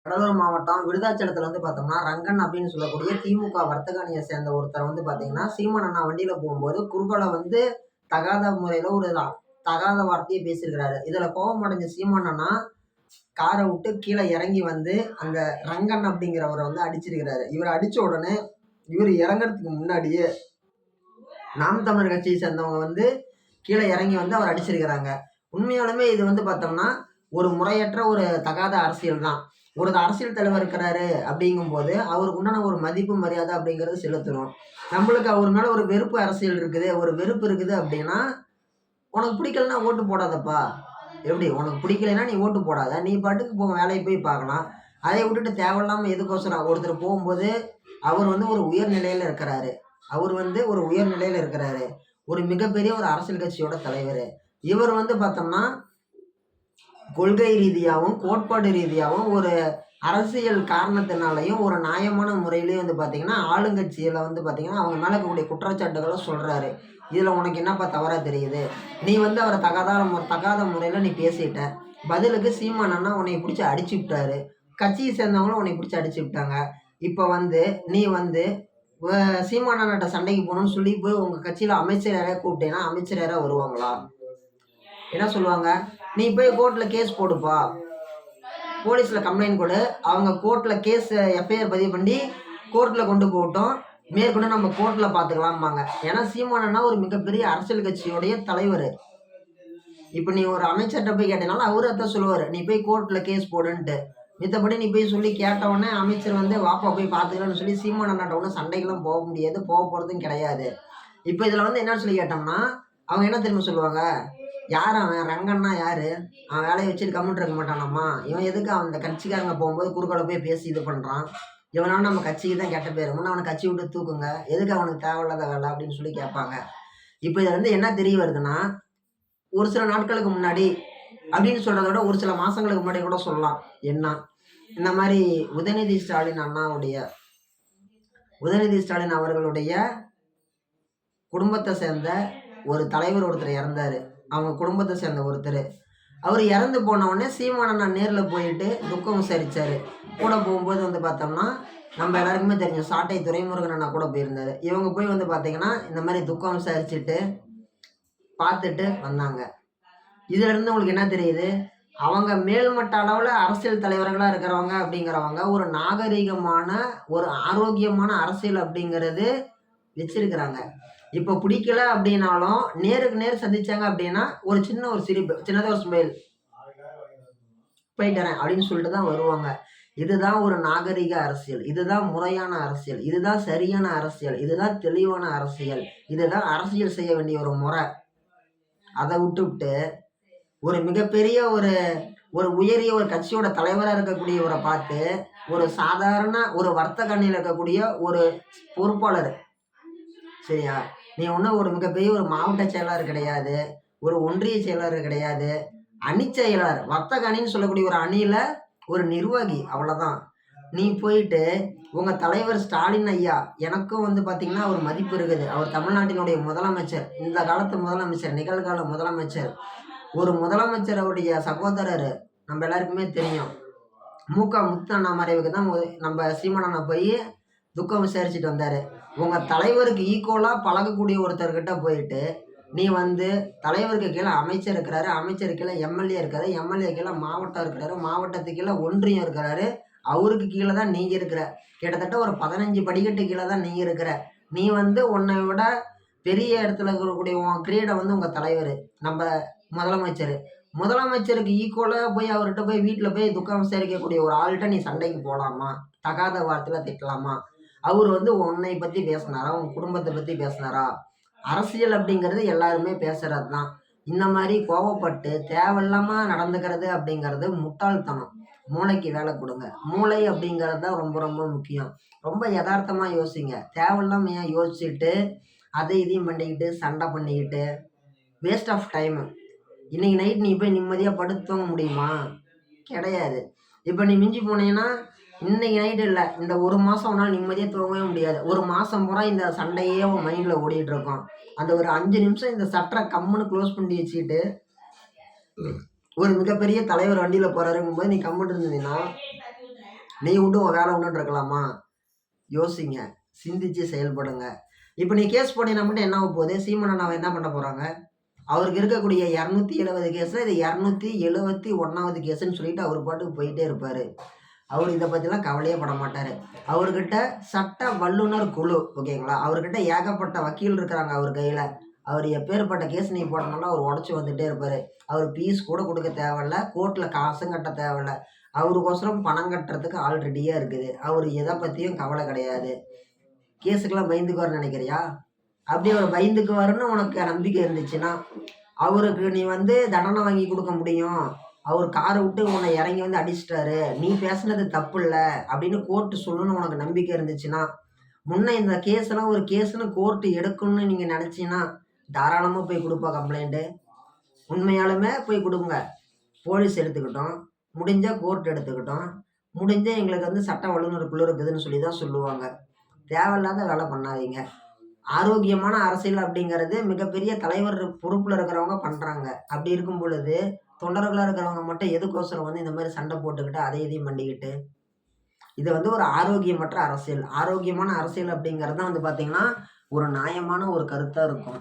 கடலூர் மாவட்டம் விருதாச்சலத்துல பார்த்தோம்னா, ரங்கன் அப்படின்னு சொல்லக்கூடிய திமுக வர்த்தக அணியை சேர்ந்த ஒருத்தர் பார்த்தீங்கன்னா, சீமான் அண்ணா வண்டியில போகும்போது குறுக்கால தகாத முறையில ஒரு தகாத வார்த்தையை பேசியிருக்கிறாரு. இதுல கோபம் அடைஞ்ச சீமான் அண்ணா காரை விட்டு கீழே இறங்கி அந்த ரங்கன் அப்படிங்கிறவரை அடிச்சிருக்கிறாரு. இவரை அடிச்ச உடனே இவர் இறங்குறதுக்கு முன்னாடியே நாம் தமிழர் கட்சியை சேர்ந்தவங்க கீழே இறங்கி அவர் அடிச்சிருக்கிறாங்க. உண்மையாலுமே இது பார்த்தோம்னா ஒரு முறையற்ற ஒரு தகாத அரசியல் தான். ஒரு அரசியல் தலைவர் இருக்கிறாரு அப்படிங்கும்போது அவருக்கு உண்டான ஒரு மதிப்பு மரியாதை அப்படிங்கிறது செலுத்தணும். நம்மளுக்கு அவர் மேல ஒரு வெறுப்பு அரசியல் இருக்குது, ஒரு வெறுப்பு இருக்குது அப்படின்னா, உனக்கு பிடிக்கலன்னா ஓட்டு போடாதப்பா. எப்படி உனக்கு பிடிக்கலைன்னா நீ ஓட்டு போடாத, நீ பாட்டுக்கு வேலையை போய் பார்க்கலாம். அதை விட்டுட்டு தேவையில்லாம எதுக்கோசரம் ஒருத்தர் போகும்போது அவர் ஒரு உயர்நிலையில இருக்கிறாரு. அவர் ஒரு உயர்நிலையில இருக்கிறாரு. ஒரு மிகப்பெரிய ஒரு அரசியல் கட்சியோட தலைவர். இவர் பார்த்தோம்னா கொள்கை ரீதியாகவும் கோட்பாடு ரீதியாகவும் ஒரு அரசியல் காரணத்தினாலையும் ஒரு நியாயமான முறையிலையும் பார்த்தீங்கன்னா ஆளுங்கட்சியில் பார்த்தீங்கன்னா அவங்க மேலே இருக்கக்கூடிய குற்றச்சாட்டுகளை சொல்கிறாரு. இதில் உனக்கு என்னப்பா தவறாக தெரியுது? நீ அவரை தகாத முறையில் நீ பேசிட்ட. பதிலுக்கு சீமான் அண்ணா உன்னை பிடிச்சி அடிச்சு விட்டாரு. கட்சியை சேர்ந்தவங்களும் உன்னை பிடிச்சி அடிச்சு விட்டாங்க. இப்போ நீ சீமான் அண்ணாட்ட சண்டைக்கு போகணும்னு சொல்லி போய் உங்கள் கட்சியில் அமைச்சர் யாரையா கூப்பிட்டேன்னா அமைச்சர் யாராவது வருவாங்களா? என்ன சொல்லுவாங்க? நீ போய் கோர்ட்டில் கேஸ் போடுப்பா, போலீஸில் கம்ப்ளைண்ட் கொடு, அவங்க கோர்ட்டில் கேஸ் எஃப்ஐஆர் பதிவு பண்ணி கோர்ட்டில் கொண்டு போகட்டும், மேற்கொண்டு நம்ம கோர்ட்டில் பார்த்துக்கலாம்பாங்க. ஏன்னா சீமானன்னா ஒரு மிகப்பெரிய அரசியல் கட்சியோடைய தலைவர். இப்போ நீ ஒரு அமைச்சர்கிட்ட போய் கேட்டனால அவரு அதான் சொல்லுவார், நீ போய் கோர்ட்டில் கேஸ் போடுன்ட்டு. மித்தபடி நீ போய் சொல்லி கேட்டவுடனே அமைச்சர் வாப்பா போய் பார்த்துக்கலாம்னு சொல்லி சீமானண்ணாட்ட ஒன்றும் சண்டைக்கெல்லாம் போக முடியாது, போக போகிறதும் கிடையாது. இப்போ இதில் என்னன்னு சொல்லி கேட்டோம்னா அவங்க என்ன தெரியுமா சொல்லுவாங்க? யார் அவன்? ரங்கன்னா யாரு? அவன் வேலையை வச்சுட்டு கம்மிட்டு இருக்க மாட்டானாம்மா. இவன் எதுக்கு அந்த கட்சிக்காரங்க போகும்போது குறுக்கால போய் பேசி இது பண்ணுறான்? இவனால நம்ம கட்சிக்கு தான் கெட்ட பேர், முன்ன அவனை கட்சி விட்டு தூக்குங்க, எதுக்கு அவனுக்கு தேவையில்லாத வேலை அப்படின்னு சொல்லி கேட்பாங்க. இப்போ இதில் என்ன தெரிய வருதுன்னா, ஒரு சில நாட்களுக்கு முன்னாடி அப்படின்னு சொல்றத விட ஒரு சில மாசங்களுக்கு முன்னாடி கூட சொல்லலாம். என்ன இந்த மாதிரி உதயநிதி ஸ்டாலின் அவர்களுடைய குடும்பத்தை சேர்ந்த ஒரு தலைவர் ஒருத்தர் இறந்தாரு. அவங்க குடும்பத்தை சேர்ந்த ஒருத்தர். அவர் இறந்து போன உடனே சீமானண்ணா நேரில் போயிட்டு துக்கம் விசாரிச்சாரு. கூட போகும்போது பார்த்தோம்னா நம்ம எல்லாருக்குமே தெரியும் சாட்டை துரைமுருகன் அண்ணா கூட போயிருந்தாரு. இவங்க போய் பார்த்தீங்கன்னா இந்த மாதிரி துக்கம் விசாரிச்சுட்டு பார்த்துட்டு வந்தாங்க. இதுல இருந்து உங்களுக்கு என்ன தெரியுது? அவங்க மேல்மட்ட அளவில் அரசியல் தலைவர்களாக இருக்கிறவங்க அப்படிங்கிறவங்க ஒரு நாகரிகமான ஒரு ஆரோக்கியமான அரசியல் அப்படிங்கிறது வச்சிருக்கிறாங்க. இப்போ பிடிக்கல அப்படின்னாலும் நேருக்கு நேர் சந்திச்சாங்க அப்படின்னா ஒரு சிரிப்பு, சின்னதாக ஒரு ஸ்மைல், போயிட்டுறேன் அப்படின்னு சொல்லிட்டு தான் வருவாங்க. இதுதான் ஒரு நாகரிக அரசியல், இதுதான் முறையான அரசியல், இதுதான் சரியான அரசியல், இதுதான் தெளிவான அரசியல், இதுதான் அரசியல் செய்ய வேண்டிய ஒரு முறை. அதை விட்டு ஒரு மிகப்பெரிய ஒரு உயரிய ஒரு கட்சியோட தலைவராக இருக்கக்கூடியவரை பார்த்து ஒரு சாதாரண ஒரு வர்த்தக அணியில் இருக்கக்கூடிய ஒரு பொறுப்பாளர், சரியா? நீ ஒன்றும் ஒரு மிகப்பெரிய ஒரு மாவட்ட செயலாளர் கிடையாது, ஒரு ஒன்றிய செயலாளர் கிடையாது, அணி செயலாளர், வர்த்தக அணின்னு சொல்லக்கூடிய ஒரு அணியில ஒரு நிர்வாகி, அவ்வளோதான். நீ போயிட்டு உங்க தலைவர் ஸ்டாலின் ஐயா, எனக்கும் பார்த்தீங்கன்னா ஒரு மதிப்பு இருக்குது. அவர் தமிழ்நாட்டினுடைய முதலமைச்சர், இந்த காலத்து முதலமைச்சர், நிகழ்கால முதலமைச்சர். ஒரு முதலமைச்சருடைய சகோதரர் நம்ம எல்லாருக்குமே தெரியும். முத்து அண்ணா மறைவுக்கு தான் நம்ம சீமான் அண்ணா போய் துக்கம் விசாரிச்சுட்டு வந்தாரு. உங்க தலைவருக்கு ஈக்குவலா பழகக்கூடிய ஒருத்தர்கிட்ட போயிட்டு நீ தலைவருக்கு கீழே அமைச்சர் இருக்கிறாரு, அமைச்சருக்கு கீழே எம்எல்ஏ இருக்காரு, எம்எல்ஏ கீழே மாவட்டம் இருக்கிறாரு, மாவட்டத்துக்கு கீழே ஒன்றியம் இருக்கிறாரு, அவருக்கு கீழே தான் நீங்க இருக்கிற. கிட்டத்தட்ட ஒரு 15 படிக்கட்டு கீழே தான் நீங்க இருக்கிற. நீ உன்னை விட பெரிய இடத்துல இருக்கக்கூடிய உன் கிரீடை உங்க தலைவர் நம்ம முதலமைச்சர். முதலமைச்சருக்கு ஈக்குவலாக போய் அவர்கிட்ட போய் வீட்டில் போய் துக்கம் விசாரிக்கக்கூடிய ஒரு ஆள்கிட்ட நீ சண்டைக்கு போகலாமா? தகாத வார்த்தையில் திட்டலாமா? அவர் உன்னை பற்றி பேசினாரா? உன் குடும்பத்தை பற்றி பேசினாரா? அரசியல் அப்படிங்கிறது எல்லாருமே பேசுறது தான். இந்த மாதிரி கோவப்பட்டு தேவையில்லாமல் நடந்துக்கிறது அப்படிங்கிறது முட்டாள்தனம். மூளைக்கு வேலை கொடுங்க. மூளை அப்படிங்கிறது தான் ரொம்ப ரொம்ப முக்கியம். ரொம்ப யதார்த்தமாக யோசிங்க. தேவையில்லாமல் ஏன் யோசிச்சுட்டு அதை இதையும் பண்ணிக்கிட்டு சண்டை பண்ணிக்கிட்டு வேஸ்ட் ஆஃப் டைமு. இன்னைக்கு நைட் நீ போய் நிம்மதியாக படுத்து தூங்க முடியுமா? கிடையாது. இப்போ நீ மிஞ்சி போனீங்கன்னா இன்னைக்கு நைட்டு இல்லை, இந்த ஒரு மாதம் உன்னால் நிம்மதியாக தூங்கவே முடியாது. ஒரு மாதம் பூரா இந்த சண்டையே உன் மைண்டில் ஓடிட்டு இருக்கும். அந்த ஒரு 5 நிமிஷம் இந்த சட்டரை கம்முன்னு க்ளோஸ் பண்ணி வச்சுக்கிட்டு ஒரு மிகப்பெரிய தலைவர் வண்டியில் போகிறாருங்கும்போது நீ கம்முன்னு இருந்தீங்கன்னா நீ உண்டு உன் வேலை உண்டுன்னு இருக்கலாமா? யோசிங்க, சிந்திச்சு செயல்படுங்க. இப்போ நீ கேஸ் போட்டீங்கன்னா மட்டும் என்ன ஆக போகுது? சீமான் அண்ணாவை என்ன பண்ண போறாங்க? அவருக்கு இருக்கக்கூடிய 270 கேஸ்ல இது 271வது கேஸ்ன்னு சொல்லிட்டு அவர் பாட்டுக்கு போயிட்டே இருப்பாரு. அவர் இதை பற்றிலாம் கவலையே பட மாட்டார். அவர்கிட்ட சட்ட வல்லுநர் குழு, ஓகேங்களா, அவர்கிட்ட ஏகப்பட்ட வக்கீல் இருக்கிறாங்க அவர் கையில். அவர் எப்பேற்பட்ட கேஸ் நீ போடணும்னா அவர் உடச்சி வந்துட்டே இருப்பார். அவர் ஃபீஸ் கூட கொடுக்க தேவையில்ல, கோர்ட்டில் காசும் கட்ட தேவையில்ல. அவருக்கோசரம் பணம் கட்டுறதுக்கு ஆள் ரெடியாக இருக்குது. அவர் எதை பற்றியும் கவலை கிடையாது. கேஸுக்கெல்லாம் பயந்துக்குவார்னு நினைக்கிறியா? அப்படி அவர் பயந்துக்குவாருன்னு உனக்கு நம்பிக்கை இருந்துச்சுன்னா அவருக்கு நீ வந்து தண்டனை வாங்கி கொடுக்க முடியும். அவர் காரை விட்டு உன்னை இறங்கி வந்து அடிச்சிட்டாரு, நீ பேசுனது தப்பு இல்லை அப்படின்னு கோர்ட்டு சொல்லணும்னு உனக்கு நம்பிக்கை இருந்துச்சுன்னா, முன்ன இந்த கேஸ்லாம் ஒரு கேஸ்ன்னு கோர்ட்டு எடுக்கணும்னு நீங்கள் நினச்சின்னா தாராளமாக போய் கொடுப்பா கம்ப்ளைண்ட்டு. உண்மையாலுமே போய் கொடுங்க. போலீஸ் எடுத்துக்கிட்டோம், முடிஞ்சால் கோர்ட் எடுத்துக்கிட்டோம், முடிஞ்சால் எங்களுக்கு வந்து சட்ட வல்லுநர் குழு இருக்குதுன்னு சொல்லி தான் சொல்லுவாங்க. தேவையில்லாத வேலை பண்ணாதீங்க. ஆரோக்கியமான அரசியல் அப்படிங்கிறது மிகப்பெரிய தலைவர் பொறுப்பில் இருக்கிறவங்க பண்ணுறாங்க. அப்படி இருக்கும் பொழுது தொண்டர்களாக இருக்கிறவங்க மட்டும் எதுக்கோசரம் வந்து இந்த மாதிரி சண்டை போட்டுக்கிட்டு அதை இதையும் பண்ணிக்கிட்டு, இது வந்து ஒரு ஆரோக்கியமற்ற அரசியல். ஆரோக்கியமான அரசியல் அப்படிங்கிறது தான் வந்து பார்த்திங்கன்னா ஒரு நியாயமான ஒரு கருத்தாக இருக்கும்.